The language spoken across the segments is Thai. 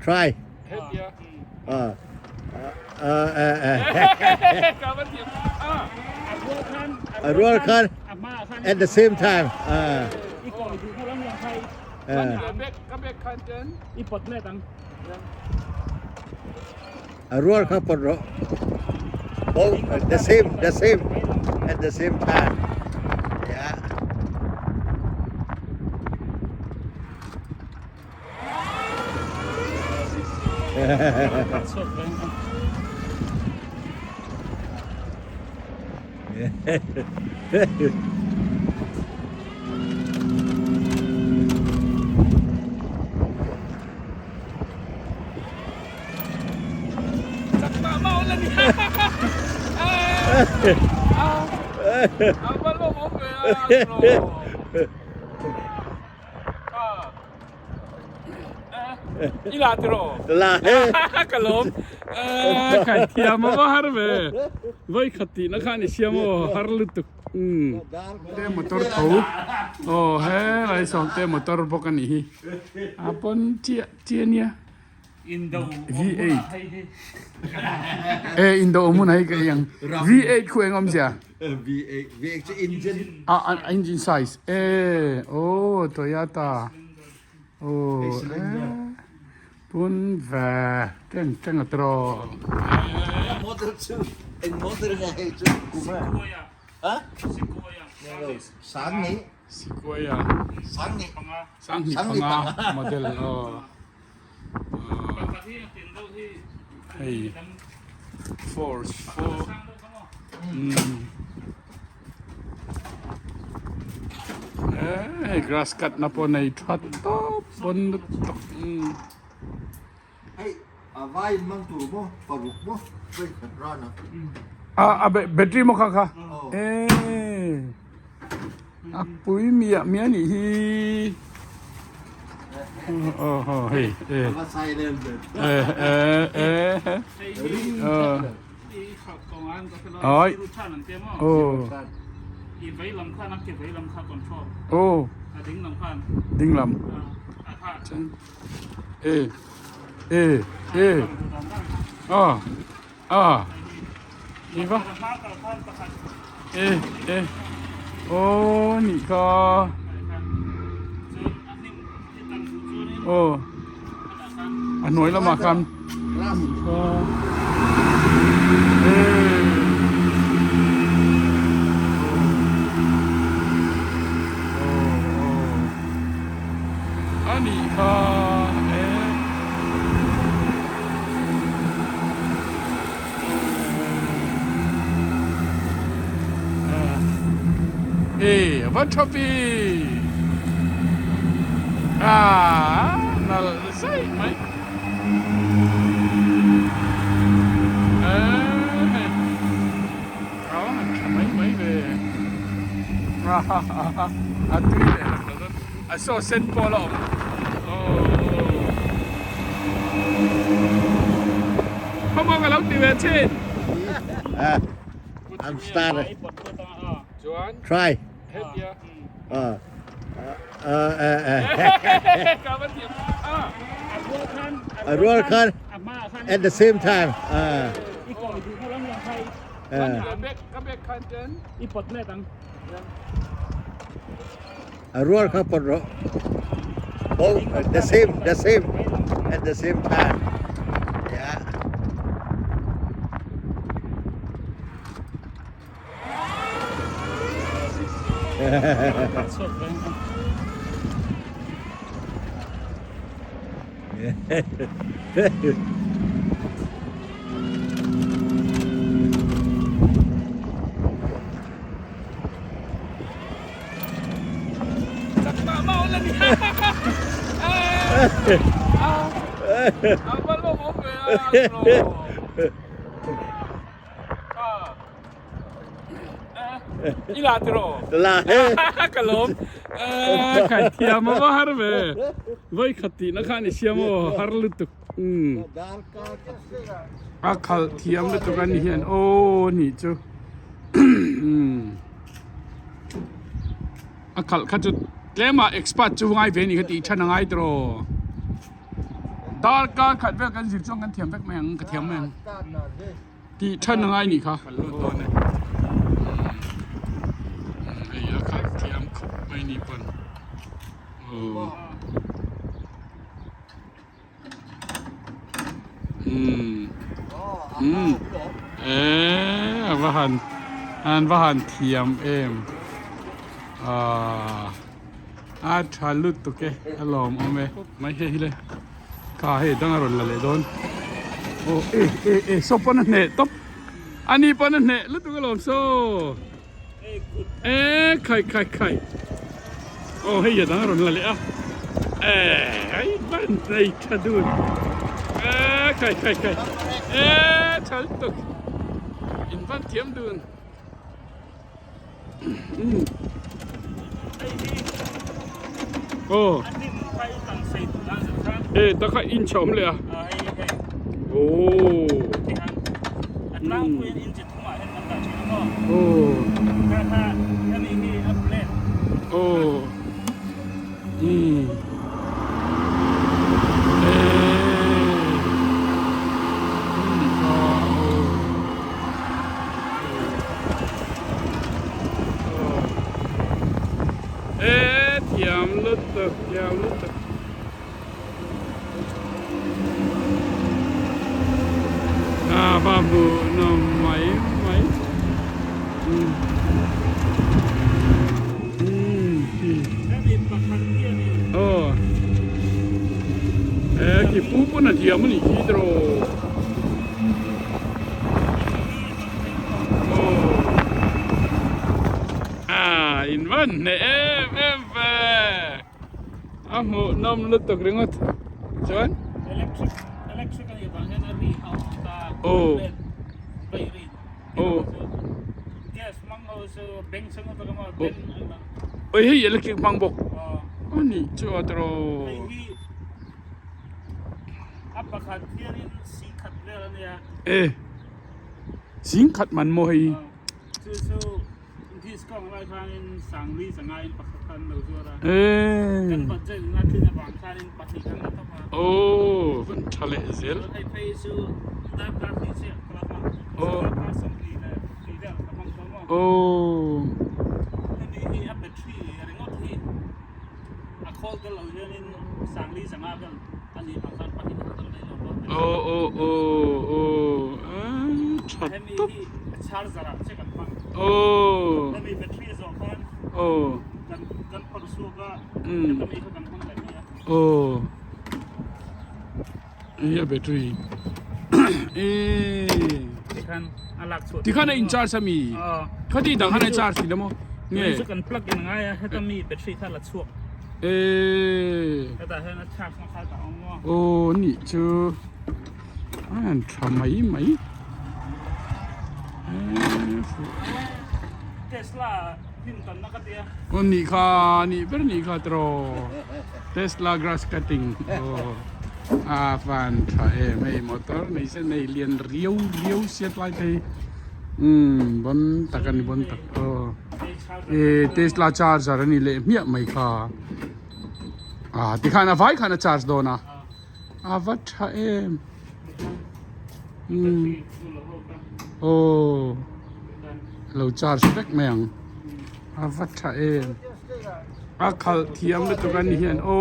try roll can at the same time roll ครับปลด oh the same at the same time yeah Ilatro. Lah. Kalom. Kai tiama ba harbe. Vai khati na khani siamo harlutuk. Te motor thau. Oh he lai som te motor bokani hi. Apon chia nia. Indo V8. Indo mun hai ka yang. V8 ku engom sia. V8 engine Engine size. Oh Toyota. Oh. Pun va ten atro. motor too and motor hai chu kuma ha Sequoia. sang ni Panga model hey force grass cut na po na ithat to pon tok hey vai mang tu mo paruk mo vai rana battery mo kha apui mia ni hi hey va silent oi vậy làm khăn nắp vậy làm khăn còn cho đính làm khăn đinh làm đi vào nị co nói là mà khăn nị co what topi? Nào say mày. Mấy về. Tuy này saw send polo. Không có cái lốc đi về trên. I'm started try roll can at the same time roll ครับปลด oh the same at the same time yeah Ilatro. Lah. Kalom. Kai tiama ba harbe. Vai khati na khani siamo harlutuk. Khal tiam le to kan hian ni chu. Khal kha chu tlema expert chu ngai ve ni khati thana ngai tro. ตอนการขัดเวกันสิบช่วงกันเทียมแบกแมงกระเทียมแมงที่ท่านยังไงนี่คะตัวนี้ไอ้ยาขัดเทียมขบไม่นี่ปนโอ้ว่าหันเทียมเอ็มอาชาลุดตุกเกะอารมณ์เอาไหมไม่ใช่เลยข้าให้ตั้งอารมณ์ละเลยโดนโอ้โซปนันเนตบอันนี้ปนันเนลุดตุกอารมณ์โซไข่โอ้ให้อย่าตั้งอารมณ์ละเลยอ่ะไอ้บ้านในชาดูนไข่ชาลุดตุกอินบ้านเทียมดูนโอ้ตะไคร้อินชมเลยอ่ะโอ้โอ้โอ้เทียมลุดตึกบาบูนมไหมโอ้กี่ปูปนเทียมมันอีกทีโดโอ้อินวันเนี่ยหูนมลุดตึกเรื่องอะไรใช่ไหมโอ้เฮ้ยเล็กๆบางบกอันนี้ชัวร์ตรอสิงขัดมันโมยที่สกองไล่ทางสังลีสังไงปักกันเราชัวร์กันปัจจัยนัดที่ในบางทางปัจจัยกันต้องมาโอ้เป็นทะเลเซลไอ้เพย์ซูดับดับที่เสียกลับมาโอ้โอ้นี่อัพเดทรีอะไรงดที่อะคอลกันเราเรื่องสังลีสังไงกันอันนี้บางทางปัจจัยกันต้องได้เราโอ้ชัดตุ๊บชาร์จระเช็คกันฟังโอ้แล้วมีแบตเตอรี่สองพันโอ้กันพอดูสูก็จะมีกันฟังแบบนี้โอ้แบตเตอรี่ที่ข้างในอินชาร์จมีเขาที่ดังข้างในชาร์จสิแล้วมั้งเนี่ยซึ่งกันปลั๊กยังไงให้ต้องมีแบตเตอรี่ท่าละช่วงแต่ให้นัดชาร์จมาขายต่อเอาโอ้นี่เจอทำไมเทสลาหินตันนักเดียวันนี้ค่ะนี่เป็นนี่ค่ะตรอเทสลากราสคัตติ้งโอ้ฟันถ่ายไม่มอเตอร์ในเส้นในเลียนเรียวเสียดไล่ไปบนตะกันบนตะเทสลาชาร์จนี่เลยเมียไม่ค่ะที่ข้านะไฟข้านะชาร์จโดนะวัดถ่ายโอ้เราจาร์จแบกแมงวัดถ่ายขัดเทียมด้วยตัวกันนี่เห็นโอ้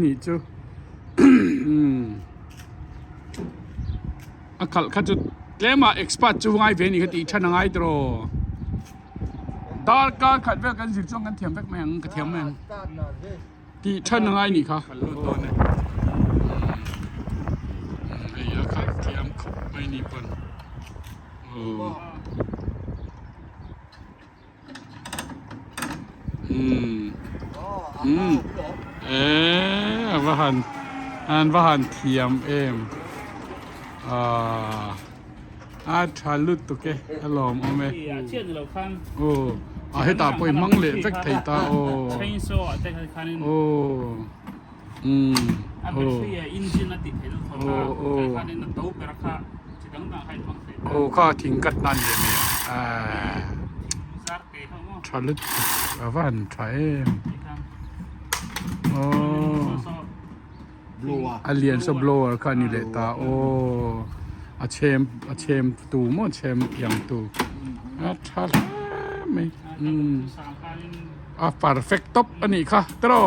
นี่จูขัดจุดเล่มาเอ็กซ์พอร์ตจูงไอเวนี่ขัดอีชั้นไงตรอตอนการขัดเวกันสิบช่วงกันเทียมแบกแมงกระเทียมแมงที่ชั้นไงนี่คะตัวนี้ไอ้ยาขัดเทียมขบไม่นี่ปนโอ้ว่าหันเทียมเอ็มอาชาลุดตุกเกะอารมณ์เอาไหมโอ้ให้ตาป่วยมั่งเลยเฟกไทยตาโอ้โอ้โอ้ข้าทิ้งกัดนั่นเลยเนี่ยชาลุดว่าหันใช้โอ้ blower alien so blower kan ni le ta o a chem tu mo chem yang tu a tha me 3,000 perfect top อันนี้ค่ะตรอ